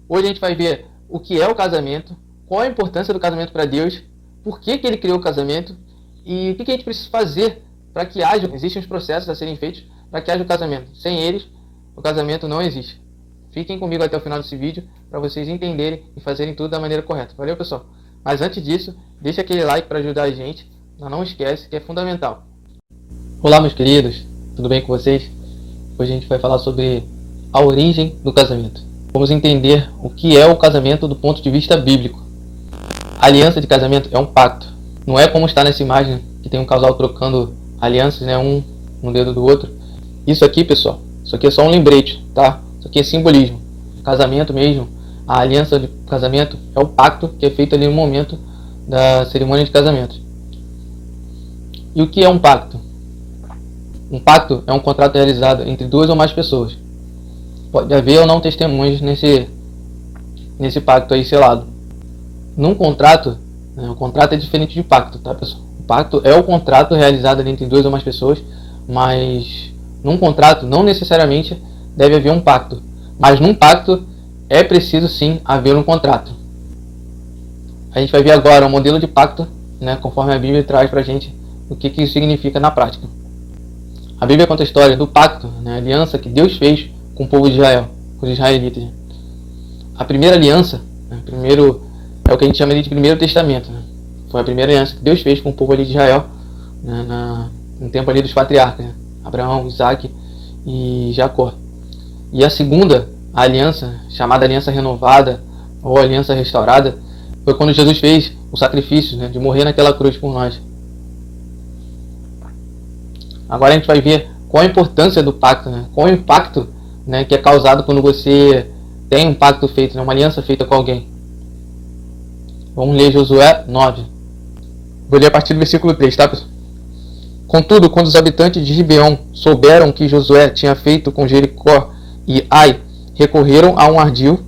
Hoje a gente vai ver o que é o casamento, qual a importância do casamento para Deus, por que ele criou o casamento e o que a gente precisa fazer para que haja. Existem os processos a serem feitos para que haja o casamento. Sem eles, o casamento não existe. Fiquem comigo até o final desse vídeo para vocês entenderem e fazerem tudo da maneira correta. Valeu, pessoal? Mas antes disso, deixa aquele like para ajudar a gente. Não esquece que é fundamental. Olá, meus queridos. Tudo bem com vocês? Hoje a gente vai falar sobre a origem do casamento. Vamos entender o que é o casamento do ponto de vista bíblico. A aliança de casamento é um pacto. Não é como está nessa imagem que tem um casal trocando alianças, né, um no dedo do outro. Isso aqui, pessoal, isso aqui é só um lembrete, tá? Isso aqui é simbolismo. O casamento mesmo, a aliança de casamento é o pacto que é feito ali no momento da cerimônia de casamento. E o que é um pacto? Um pacto é um contrato realizado entre duas ou mais pessoas. Pode haver ou não testemunhas nesse pacto aí selado. Num contrato, o contrato é diferente de pacto, tá, pessoal? O pacto é o contrato realizado ali entre duas ou mais pessoas, mas num contrato não necessariamente deve haver um pacto. Mas num pacto é preciso sim haver um contrato. A gente vai ver agora o modelo de pacto, né, conforme a Bíblia traz pra gente o que isso significa na prática. A Bíblia conta a história do pacto, né, a aliança que Deus fez com o povo de Israel, com os israelitas. A primeira aliança, né, é o que a gente chama de Primeiro Testamento. Né? Foi a primeira aliança que Deus fez com o povo ali de Israel, né, no tempo ali dos patriarcas, né? Abraão, Isaac e Jacó. E a segunda aliança, chamada aliança renovada ou aliança restaurada, foi quando Jesus fez o sacrifício, né, de morrer naquela cruz por nós. Agora a gente vai ver qual a importância do pacto, né? Qual o impacto, né, que é causado quando você tem um pacto feito, né, uma aliança feita com alguém. Vamos ler Josué 9. Vou ler a partir do versículo 3, tá, pessoal? Contudo, quando os habitantes de Gibeão souberam que Josué tinha feito com Jericó e Ai, recorreram a um ardil,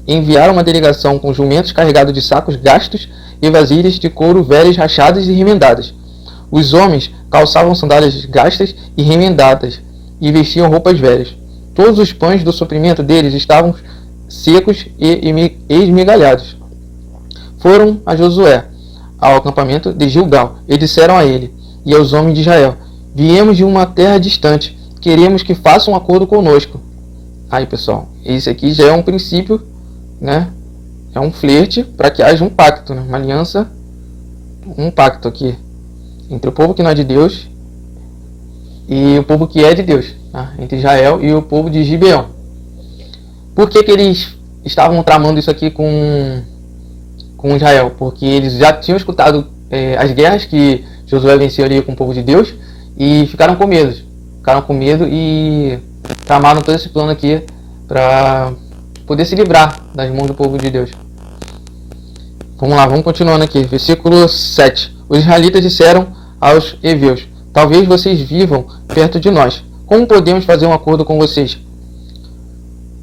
enviaram uma delegação com jumentos carregados de sacos gastos e vasilhas de couro velhas rachadas e remendadas. Os homens calçavam sandálias gastas e remendadas e vestiam roupas velhas. Todos os pães do suprimento deles estavam secos e esmigalhados. Foram a Josué ao acampamento de Gilgal e disseram a ele e aos homens de Israel: viemos de uma terra distante, queremos que façam um acordo conosco. Aí, pessoal, esse aqui já é um princípio, né? É um flerte para que haja um pacto, né? Uma aliança, um pacto aqui entre o povo que não é de Deus e o povo que é de Deus, tá? Entre Israel e o povo de Gibeão. Por que eles estavam tramando isso aqui com Israel? Porque eles já tinham escutado as guerras que Josué venceu ali com o povo de Deus e ficaram com medo. E tramaram todo esse plano aqui para poder se livrar das mãos do povo de Deus. Vamos lá, vamos continuando aqui. Versículo 7. Os israelitas disseram aos heveus: talvez vocês vivam perto de nós. Como podemos fazer um acordo com vocês?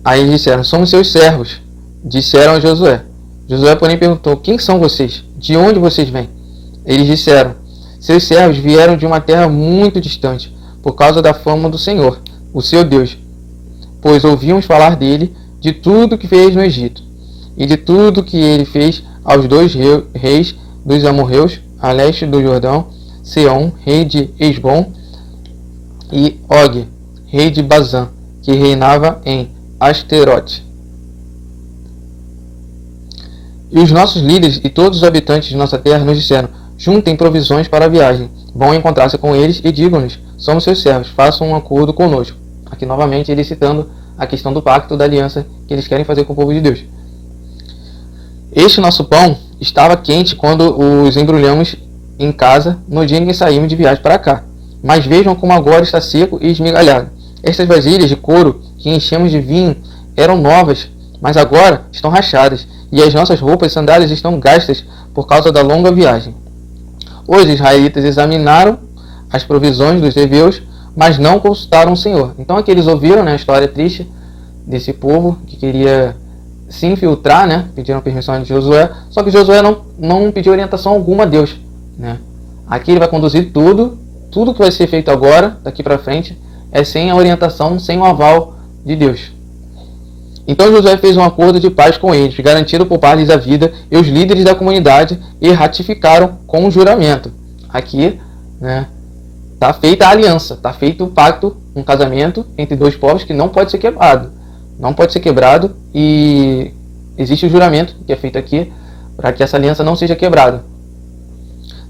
Aí eles disseram: somos seus servos. Disseram a Josué. Josué, porém, perguntou: quem são vocês? De onde vocês vêm? Eles disseram: seus servos vieram de uma terra muito distante, por causa da fama do Senhor, o seu Deus, pois ouvimos falar dele, de tudo que fez no Egito, e de tudo que ele fez aos dois reis dos amorreus, a leste do Jordão, Seom, rei de Esbom, e Og, rei de Bazã, que reinava em Asterote. E os nossos líderes e todos os habitantes de nossa terra nos disseram: juntem provisões para a viagem, vão encontrar-se com eles e digam-lhes: somos seus servos, façam um acordo conosco. Aqui novamente ele citando a questão do pacto, da aliança que eles querem fazer com o povo de Deus. Este nosso pão estava quente quando os embrulhamos em casa no dia em que saímos de viagem para cá. Mas vejam como agora está seco e esmigalhado. Estas vasilhas de couro que enchemos de vinho eram novas, mas agora estão rachadas, e as nossas roupas e sandálias estão gastas por causa da longa viagem. Os israelitas examinaram as provisões dos heveus, mas não consultaram o Senhor. Então aqui eles ouviram, né, a história triste desse povo que queria se infiltrar, né? Pediram permissão de Josué, só que Josué não pediu orientação alguma a Deus, né? Aqui ele vai conduzir tudo que vai ser feito agora, daqui para frente, é sem a orientação, sem o aval de Deus. Então Josué fez um acordo de paz com eles, garantindo poupar-lhes a vida, e os líderes da comunidade e ratificaram com um juramento. Aqui, né, está feita a aliança, está feito o pacto, um casamento entre dois povos que não pode ser quebrado. Não pode ser quebrado, e existe o juramento que é feito aqui para que essa aliança não seja quebrada.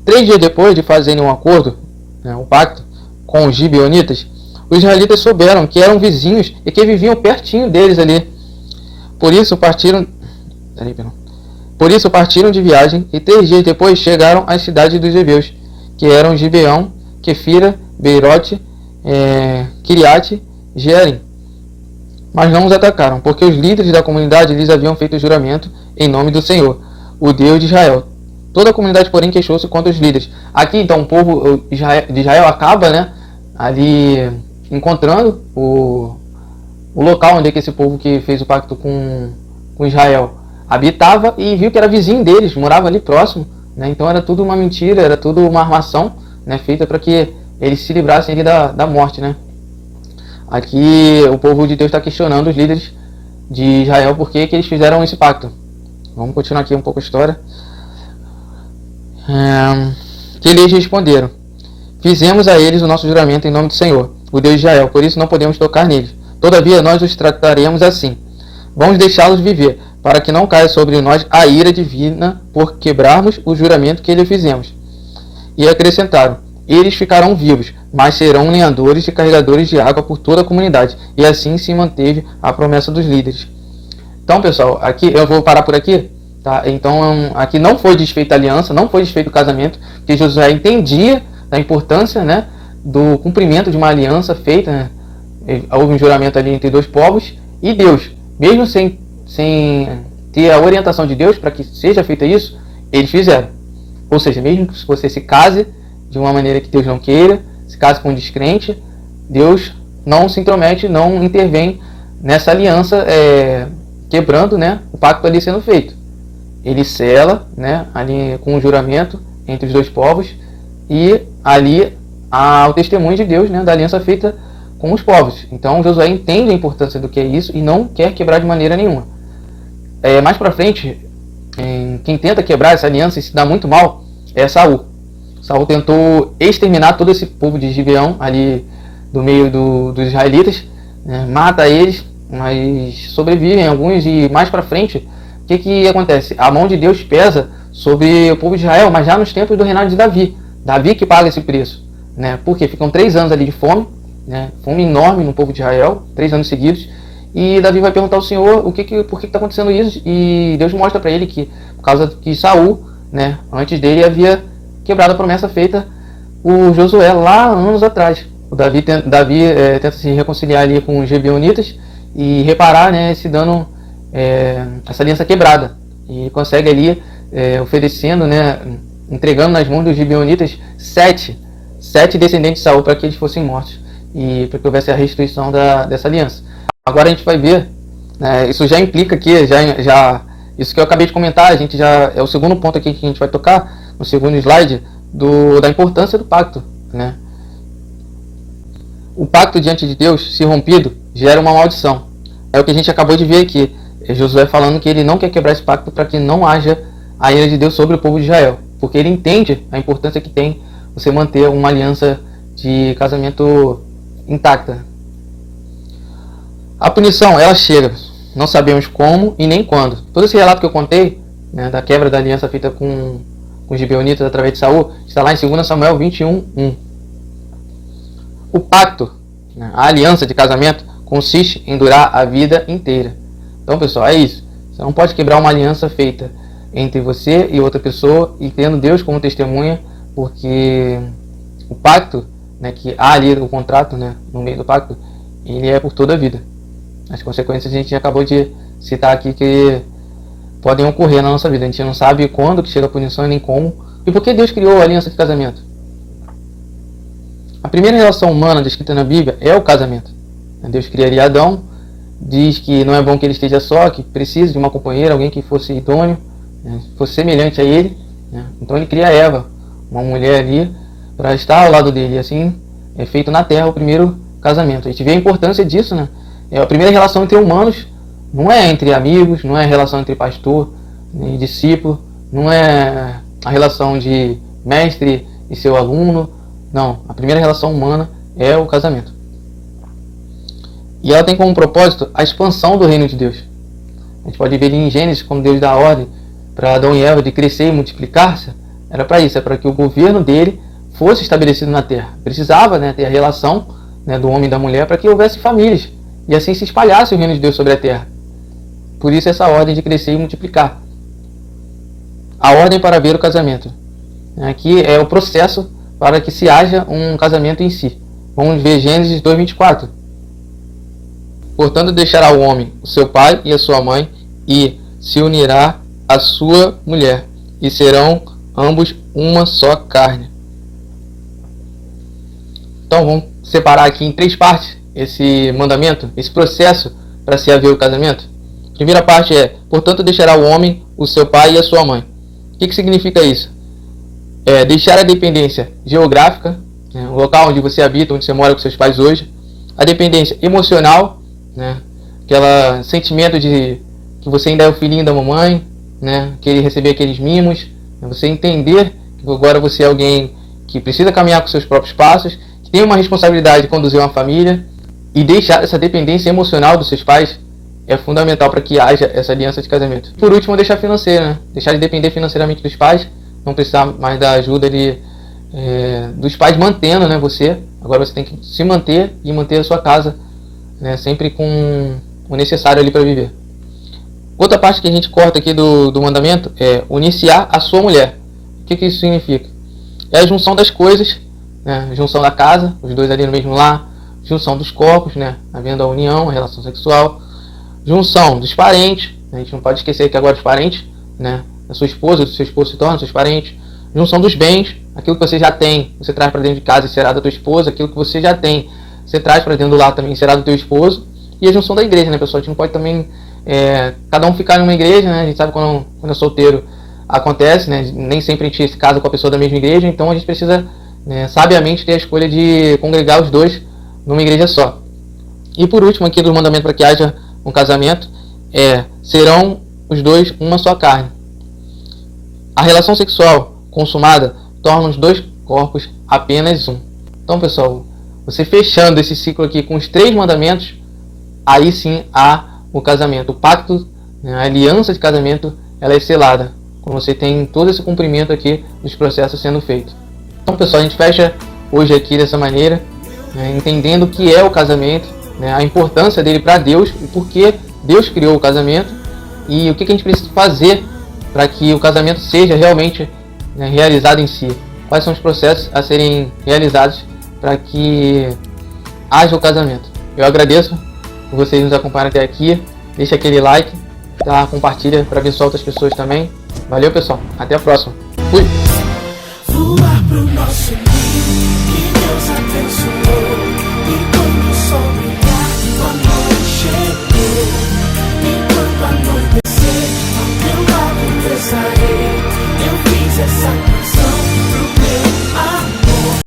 3 dias depois de fazerem um acordo, né, um pacto com os gibeonitas, os israelitas souberam que eram vizinhos e que viviam pertinho deles ali. Por isso partiram de viagem, e 3 dias depois chegaram às cidades dos hebeus, que eram Gibeão, Quefira, Beirote, Kiriate, Jearim. Mas não os atacaram, porque os líderes da comunidade lhes haviam feito o juramento em nome do Senhor, o Deus de Israel. Toda a comunidade, porém, queixou-se contra os líderes. Aqui, então, o povo de Israel acaba, né, ali encontrando o local onde é que esse povo que fez o pacto com Israel habitava, e viu que era vizinho deles, morava ali próximo, né? Então era tudo uma mentira, era tudo uma armação, né, feita para que eles se livrassem ali da morte, né? Aqui o povo de Deus está questionando os líderes de Israel por que eles fizeram esse pacto. Vamos continuar aqui um pouco a história. Que eles responderam: fizemos a eles o nosso juramento em nome do Senhor, o Deus de Israel, por isso não podemos tocar neles. Todavia nós os trataremos assim. Vamos deixá-los viver, para que não caia sobre nós a ira divina por quebrarmos o juramento que lhe fizemos. E acrescentaram: eles ficarão vivos, mas serão lenhadores e carregadores de água por toda a comunidade. E assim se manteve a promessa dos líderes. Então, pessoal, aqui eu vou parar por aqui. Tá? Então, aqui não foi desfeita a aliança, não foi desfeito o casamento, porque Josué entendia da importância, né, do cumprimento de uma aliança feita, né? Houve um juramento ali entre dois povos, e Deus, mesmo sem ter a orientação de Deus para que seja feita isso, eles fizeram. Ou seja, mesmo que você se case de uma maneira que Deus não queira, se case com um descrente, Deus não se intromete, não intervém nessa aliança, quebrando, né, o pacto ali sendo feito. Ele sela, né, ali com um juramento entre os dois povos, e ali há o testemunho de Deus, né, da aliança feita com os povos. Então Josué entende a importância do que é isso e não quer quebrar de maneira nenhuma. Mais pra frente, quem tenta quebrar essa aliança e se dá muito mal é Saul. Saul tentou exterminar todo esse povo de Gibeão ali do meio dos israelitas, né, mata eles, mas sobrevivem alguns, e mais pra frente, o que acontece? A mão de Deus pesa sobre o povo de Israel, mas já nos tempos do reinado de Davi. Davi que paga esse preço, né? Porque ficam 3 anos ali de fome, né? Fome enorme no povo de Israel, 3 anos seguidos, e Davi vai perguntar ao Senhor por que está acontecendo isso, e Deus mostra para ele que por causa que Saul, né, antes dele havia quebrado a promessa feita por Josué lá anos atrás. O Davi tenta se reconciliar ali com os gibeonitas e reparar, né, esse dano, essa aliança quebrada, e consegue ali oferecendo, né, entregando nas mãos dos gibeonitas sete descendentes de Saul para que eles fossem mortos, e para que houvesse a restituição dessa aliança. Agora a gente vai ver, né, isso já implica aqui, isso que eu acabei de comentar, a gente já é o segundo ponto aqui que a gente vai tocar, no segundo slide, da importância do pacto, né? O pacto diante de Deus, se rompido, gera uma maldição. É o que a gente acabou de ver aqui, Josué falando que ele não quer quebrar esse pacto para que não haja a ira de Deus sobre o povo de Israel, porque ele entende a importância que tem você manter uma aliança de casamento intacta. A punição, ela chega, não sabemos como e nem quando. Todo esse relato que eu contei, né, da quebra da aliança feita com os gibeonitas através de Saul, está lá em 2 Samuel 21:1. O pacto, né, a aliança de casamento, consiste em durar a vida inteira. Então, pessoal, é isso. Você não pode quebrar uma aliança feita entre você e outra pessoa e tendo Deus como testemunha, porque o pacto, né, que há ali o contrato, né, no meio do pacto, ele é por toda a vida. As consequências a gente acabou de citar aqui que podem ocorrer na nossa vida. A gente não sabe quando que chega a punição e nem como. E por que Deus criou a aliança de casamento? A primeira relação humana descrita na Bíblia é o casamento. Deus criaria Adão, diz que não é bom que ele esteja só, que precisa de uma companheira, alguém que fosse idôneo, fosse semelhante a ele. Então ele cria Eva, uma mulher ali, para estar ao lado dele. E assim é feito na Terra o primeiro casamento. A gente vê a importância disso, né? É a primeira relação entre humanos Não é entre amigos, não é a relação entre pastor e discípulo, não é a relação de mestre e seu aluno. Não, a primeira relação humana é o casamento. E ela tem como propósito a expansão do reino de Deus. A gente pode ver em Gênesis, quando Deus dá a ordem para Adão e Eva de crescer e multiplicar-se, era para isso, é para que o governo dele fosse estabelecido na terra. Precisava, né, ter a relação, né, do homem e da mulher para que houvesse famílias e assim se espalhasse o reino de Deus sobre a terra. Por isso essa ordem de crescer e multiplicar. A ordem para ver o casamento. Aqui é o processo para que se haja um casamento em si. Vamos ver Gênesis 2:24. Portanto, deixará o homem o seu pai e a sua mãe, e se unirá à sua mulher, e serão ambos uma só carne. Então vamos separar aqui em 3 partes esse mandamento, esse processo para se haver o casamento. A primeira parte é: portanto, deixará o homem o seu pai e a sua mãe. O que significa isso? É deixar a dependência geográfica, né, o local onde você habita, onde você mora com seus pais hoje, a dependência emocional, né, aquele sentimento de que você ainda é o filhinho da mamãe, né, querer receber aqueles mimos, né, você entender que agora você é alguém que precisa caminhar com seus próprios passos, que tem uma responsabilidade de conduzir uma família, e deixar essa dependência emocional dos seus pais é fundamental para que haja essa aliança de casamento. Por último, deixar financeira, né, deixar de depender financeiramente dos pais, não precisar mais da ajuda dos pais mantendo, né, você. Agora você tem que se manter e manter a sua casa, né, sempre com o necessário ali para viver. Outra parte que a gente corta aqui do mandamento é uniciar a sua mulher. O que isso significa? É a junção das coisas, né, a junção da casa, os dois ali no mesmo lar, junção dos corpos, né, havendo a união, a relação sexual, junção dos parentes, a gente não pode esquecer que agora os parentes, né, da sua esposa, do seu esposo se tornam seus parentes, junção dos bens, aquilo que você já tem, você traz para dentro de casa e será da tua esposa, aquilo que você já tem, você traz para dentro do lar também e será do teu esposo, e a junção da igreja, né, pessoal? A gente não pode também cada um ficar em uma igreja, né? A gente sabe quando é solteiro acontece, né? Nem sempre a gente se casa com a pessoa da mesma igreja, então a gente precisa, né, sabiamente ter a escolha de congregar os dois numa igreja só. E por último aqui do mandamento para que haja um casamento serão os dois uma só carne. A relação sexual consumada torna os dois corpos apenas um. Então, pessoal, você fechando esse ciclo aqui com os 3 mandamentos, aí sim há o casamento. O pacto, né, a aliança de casamento, ela é selada, quando você tem todo esse cumprimento aqui dos processos sendo feitos. Então, pessoal, a gente fecha hoje aqui dessa maneira, né, entendendo o que é o casamento, né, a importância dele para Deus, e por que Deus criou o casamento, e o que a gente precisa fazer para que o casamento seja realmente, né, realizado em si. Quais são os processos a serem realizados para que haja o casamento. Eu agradeço por vocês nos acompanharem até aqui. Deixa aquele like, tá? Compartilha para abençoar outras pessoas também. Valeu, pessoal. Até a próxima. Fui!